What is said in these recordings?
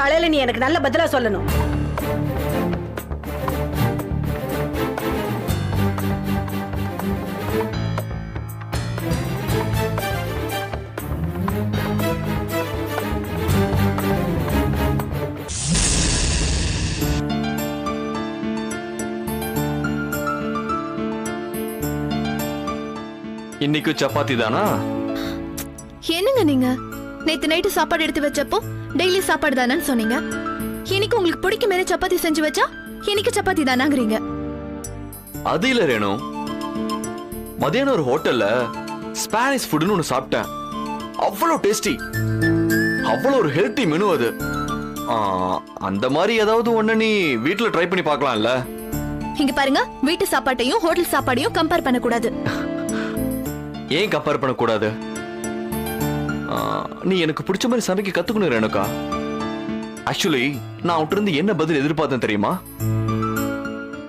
காலையில நீ எனக்கு நல்ல பதிலா சொல்லணும். இன்னைக்கு சப்பாத்தி தானா? என்னங்க நீங்க நேத்து நைட்டு சாப்பாடு எடுத்து வச்சப்போ டெய்லி சாப்பாடு தானேன்னு சொன்னீங்க. இன்னைக்கு உங்களுக்கு பிடிக்கும் மேல சப்பாத்தி செஞ்சு வச்சா இன்னைக்கு சப்பாத்தி தானாங்கிறீங்க. அது இல்ல ரேணு, மதியானம் ஒரு ஹோட்டல்ல ஸ்பானிஷ் ஃபுட்னு ஒன்னு சாப்பிட்டேன். அவ்வளவு டேஸ்டி, அவ்வளவு ஒரு ஹெல்த்தி மெனு அது. அந்த மாதிரி ஏதாவது ஒண்ணு நீ வீட்டுல ட்ரை பண்ணி பார்க்கலாம்ல? இங்க பாருங்க, வீட்டு சாப்பாட்டையும் ஹோட்டல் சாப்பாடையும் கம்பேர் பண்ண கூடாது. ஏன் கம்பேர் பண்ண கூடாது? நீ எனக்கு பிடிச்ச மாதிரி சமைக்க கத்துக்கணும் ரேணுகா. ஆக்சுவலி நான் அவன்கிட்ட இருந்து என்ன பதில் எதிர்பார்த்தேன் தெரியுமா?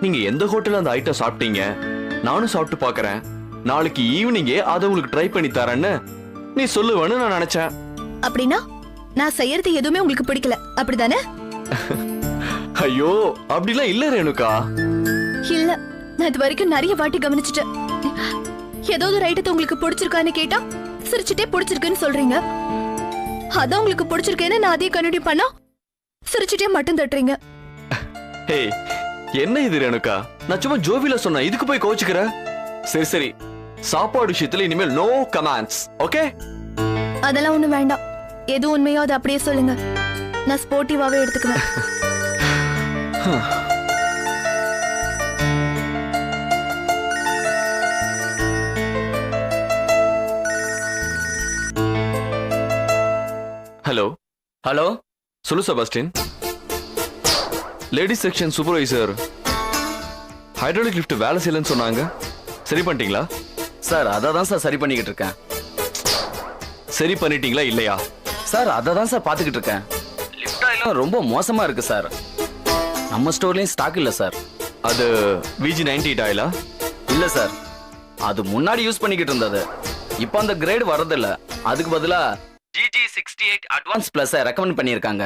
நீங்க எந்த ஹோட்டல்ல அந்த ஐட்டம் சாப்பிட்டீங்க, நானும் சாப்பிட்டு பாக்குறேன், நாளைக்கு ஈவினிங்கே அதை உங்களுக்கு ட்ரை பண்ணி தரேன்னு நீ சொல்லுவேன்னு நான் நினைச்சேன். அப்படின்னா நான் செய்யறது எதுவுமே உங்களுக்கு பிடிக்கல அப்படிதானே? ஐயோ அப்படிலாம் இல்ல ரேணுகா. இல்ல, நான் இது வரைக்கும் நிறைய வாட்டி கவனிச்சுட்டேன். ஏதாவது ஒரு ஐட்டத்தை உங்களுக்கு பிடிச்சிருக்கான்னு கேட்டா சிரிச்சுட்டே பிடிச்சிருக்குன்னு சொல்றீங்க. அதான் உங்களுக்கு பிடிச்சிருக்கேன்னு நான் அதே கண்டினியூ பண்ணா சிரிச்சுட்டே மட்டும் தட்டுறீங்க. ஹே, என்ன இது ரேணுகா? நான் சும்மா ஜோவில சொன்னேன், இதுக்கு போய் கோச்சுக்கிற? சரி சரி, சாப்பாடு விஷயத்துல இனிமேல் நோ கமெண்ட்ஸ், ஓகே? அதெல்லாம் ஒண்ணு வேண்டாம். எது உண்மையோ அதை அப்படியே சொல்லுங்க, நான் ஸ்போர்ட்டிவாவே எடுத்துக்குவேன். ஹலோ ஹலோ, சொல்லு Sebastian. Ladies section supervisor hydraulic lift வேலை செய்யலன்னு சொன்னாங்க, சரி பண்ணிட்டீங்களா? சார் அதை தான் சார் சரி பண்ணிக்கிட்டு இருக்கேன். சரி பண்ணிட்டீங்களா இல்லையா? சார் அதை தான் சார் பார்த்துக்கிட்டு இருக்கேன். லிஃப்ட் ஆயிலும் ரொம்ப மோசமா இருக்கு சார். நம்ம ஸ்டோர்லயும் ஸ்டாக் இல்ல சார். அது VG98 ஆயிலா? இல்ல சார், அது முன்னாடி யூஸ் பண்ணிக்கிட்டு இருந்தது. இப்போ அந்த கிரேட் வரதில்ல. அதுக்கு பதிலா GG68 அட்வான்ஸ் பிளஸ் ரெக்கமெண்ட் பண்ணியிருக்காங்க.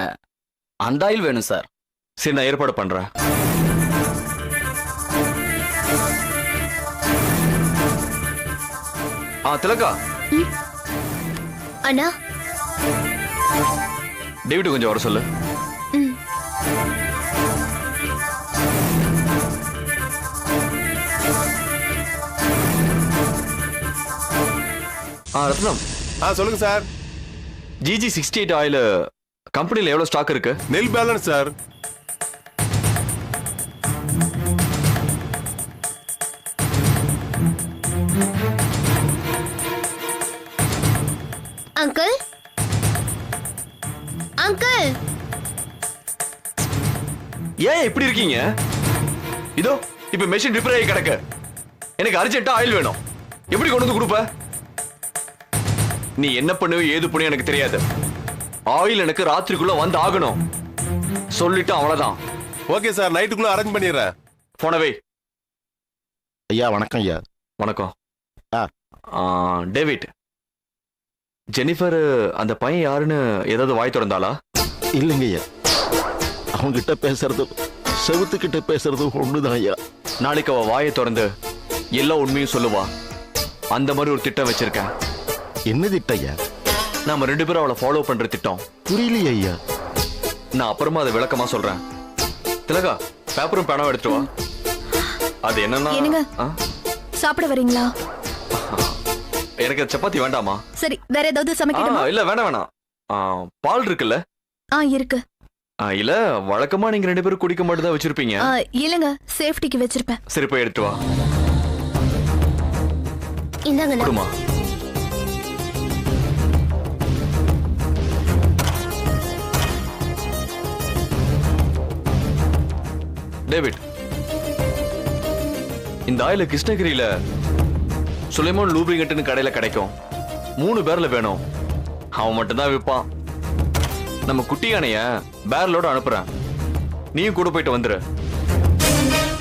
அந்த ஆயில் வேணும் சார். சரி, நான் ஏற்பாடு பண்றேன். திலகா. அண்ணா, டேவிட் கொஞ்சம் வர சொல்லு. ரத்னம். சொல்லுங்க சார். GG68 ஆயில் கம்பெனில எவ்வளவு ஸ்டாக் இருக்கு? நெல் பேலன்ஸ் சார். அங்கிள் அங்கிள், ஏன் இப்படி இருக்கீங்க? இதோ இப்ப மெஷின் ரிப்பேர் ஆகி கிடக்கு. எனக்கு அர்ஜென்ட்டா ஆயில் வேணும். எப்படி கொண்டு வந்து கொடுப்ப? நீ என்ன பண்ணுவ ஏது பண்ணு எனக்கு தெரியாது. ஆயில் எனக்கு ராத்திரிக்குள்ள வந்து ஆகணும். சொல்லிட்டு அவ்வளவுதான். ஓகே சார், நைட்டுக்குள்ள அரேஞ்ச் பண்ணிடுறேன். போனவே. ஐயா வணக்கம். ஐயா வணக்கம். டேவிட், ஜெனிஃபர் அந்த பையன் யாருன்னு ஏதாவது வாய் திறந்தாளா? இல்லைங்க ஐயா, அவங்கிட்ட பேசுறது செவுத்துக்கிட்ட பேசுறது ஒண்ணுதான் ஐயா. நாளைக்கு அவ வாயை திறந்து எல்லா உண்மையும் சொல்லுவா. அந்த மாதிரி ஒரு திட்டம் வச்சிருக்கேன். என்ன திட்டம் ஐயா? நாம 2 பேரும் அவளை ஃபாலோ பண்ற திட்டம். புரியலையே ஐயா. நான் அப்புறமா அதை விளக்கமா சொல்றேன். திலகா, பேப்பரும் பேனாவும் எடுத்துட்டு வா. அது என்னங்க என்னன்னா, சாப்பிட வரீங்களா? எனக்கு சப்பாத்தி வேண்டாமா? சரி, வேற ஏதாவது சமைக்கணுமா? இல்ல வேணாம் வேணாம். பால் இருக்குல்ல? இருக்கு. இல்ல வழக்கமா நீங்க 2 பேரும் குடிக்க மட்டும் தான் வச்சிருப்பீங்க. இல்லங்க, சேஃப்டிக்கு வச்சிருப்பேன். சரி, போய் எடுத்து வா. இந்தாங்க. குடுமா. டேவிட், இந்த ஆயில கிருஷ்ணகிரியில சுலைமான் லூப்ரிகன்ட்னு கடையில கிடைக்கும். 3 பேர்ல வேணும். அவன் மட்டும் தான் விற்பான். நம்ம குட்டி யானைய பேரலோட அனுப்புறேன். நீயும் கூட போயிட்டு வந்துரு.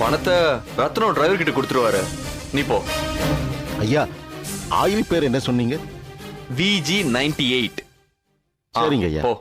பணத்தை ரத்னம் டிரைவர் கிட்ட கொடுத்துருவாரு. நீ போ. ஐயா, ஆயில் பேர் என்ன சொன்னீங்க? VG98. சரிங்க ஐயா. போ.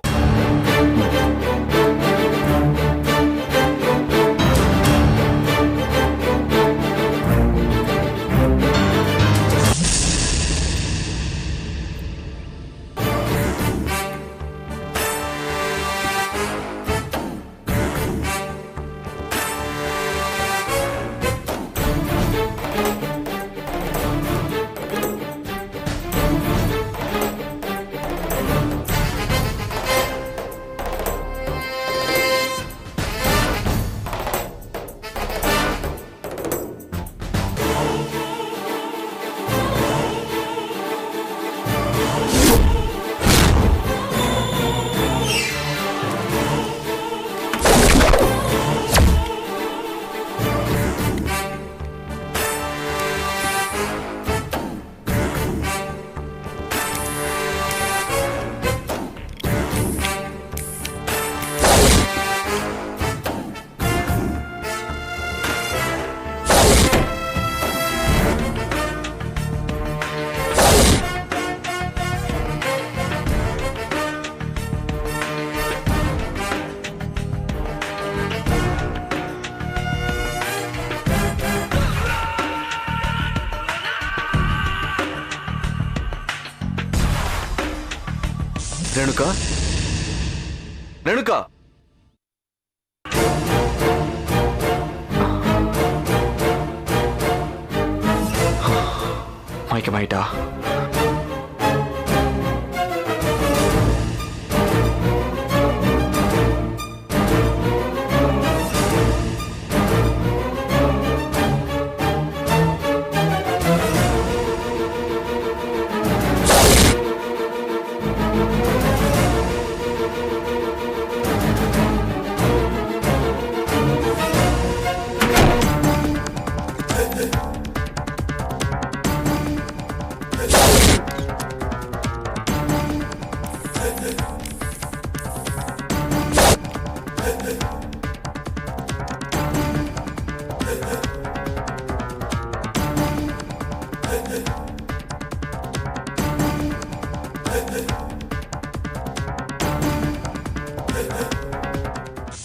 ரேணுகா ரேணுகா மயக்கமாயிட்டா?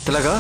திலகா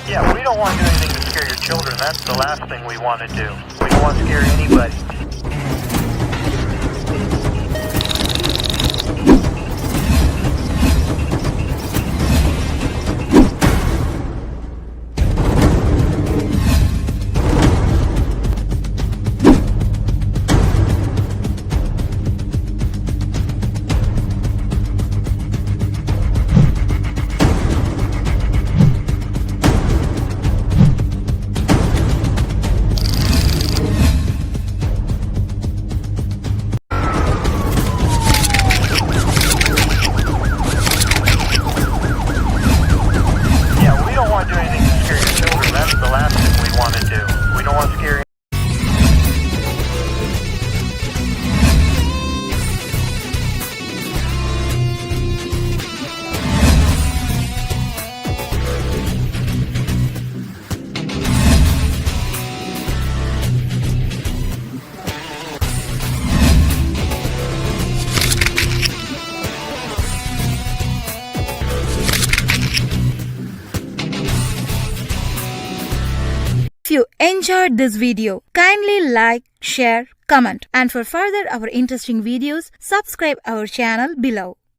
Yeah, we don't want to do anything to scare your children. That's the last thing we want to do. We don't want to scare anybody. If you enjoyed this video, kindly like, share, comment, and for further our interesting videos, subscribe our channel below.